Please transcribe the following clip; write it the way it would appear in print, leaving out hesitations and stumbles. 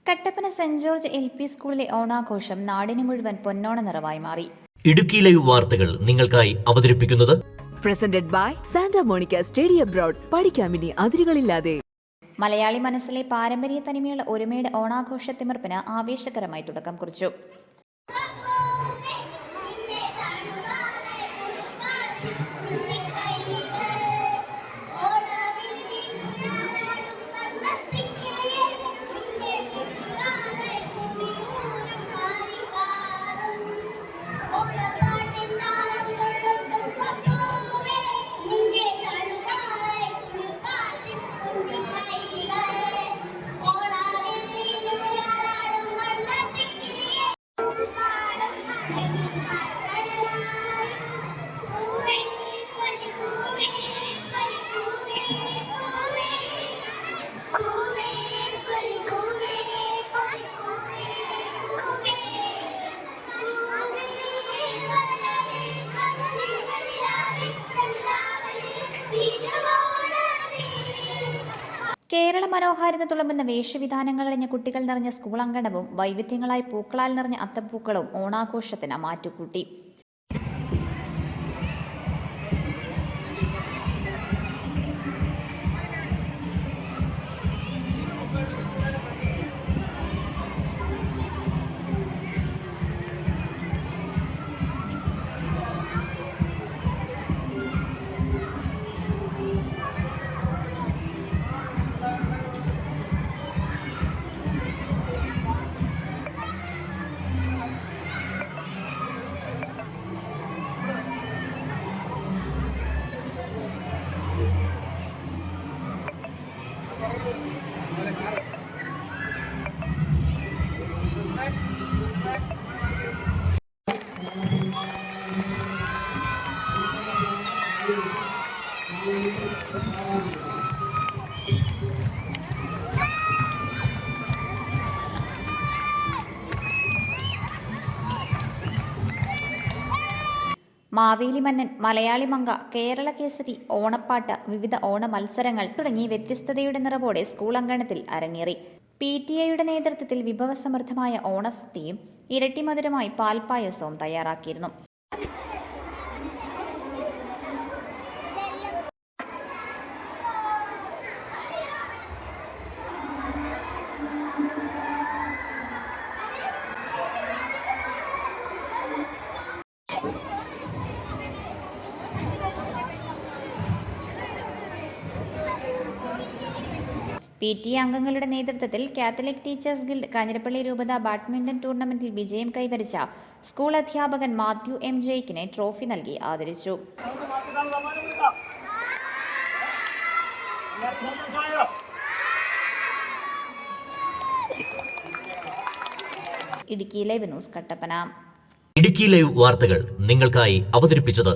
Kattappana saint George LP സ്കൂളിലെ ഓണാഘോഷം നാടിന് മുഴുവൻ പൊന്നോണ നിറവായി മാറി. ഇടുക്കി ലൈവ് വാർത്തകൾ നിങ്ങൾക്കായി അവതരിപ്പിക്കുന്നത് presented by Santa Monica study abroad. പഠിക്കാമിനി അതിരുകളില്ലാതെ. മലയാളി മനസ്സിലെ പാരമ്പര്യ തനിമയുള്ള ഒരുമയുടെ ഓണാഘോഷത്തിമിർപ്പിന് ആവേശകരമായി തുടക്കം കുറിച്ചു. കേരള മനോഹാരിത തുളുമ്പുന്ന വേഷവിധാനങ്ങളറിഞ്ഞ കുട്ടികൾ നിറഞ്ഞ സ്കൂൾ അങ്കണവും വൈവിധ്യങ്ങളായി പൂക്കളാൽ നിറഞ്ഞ അത്തപ്പൂക്കളും ഓണാഘോഷത്തിന് മാറ്റുകൂട്ടി. മാവേലി മന്നൻ, മലയാളി മങ്ക, കേരള കേസരി, ഓണപ്പാട്ട്, വിവിധ ഓണ മത്സരങ്ങൾ തുടങ്ങി വ്യത്യസ്തതയുടെ നിറവോടെ സ്കൂൾ അങ്കണത്തിൽ അരങ്ങേറി. PTA നേതൃത്വത്തിൽ വിഭവസമൃദ്ധമായ ഓണസദ്യയും ഇരട്ടി മധുരമായി പാൽപ്പായസവും തയ്യാറാക്കിയിരുന്നു. PTA അംഗങ്ങളുടെ നേതൃത്വത്തിൽ കാത്തലിക് ടീച്ചേഴ്സ് ഗിൽഡ് കാഞ്ഞിരപ്പള്ളി രൂപത ബാഡ്മിന്റൺ ടൂർണമെന്റിൽ വിജയം കൈവരിച്ച സ്കൂൾ അധ്യാപകൻ മാത്യു M. ജെയ്ക്കിനെ ട്രോഫി നൽകി ആദരിച്ചു. Idukki live news Kattappana. Idukki live വാർത്തകൾ നിങ്ങൾക്കായി അവതരിപ്പിച്ചത്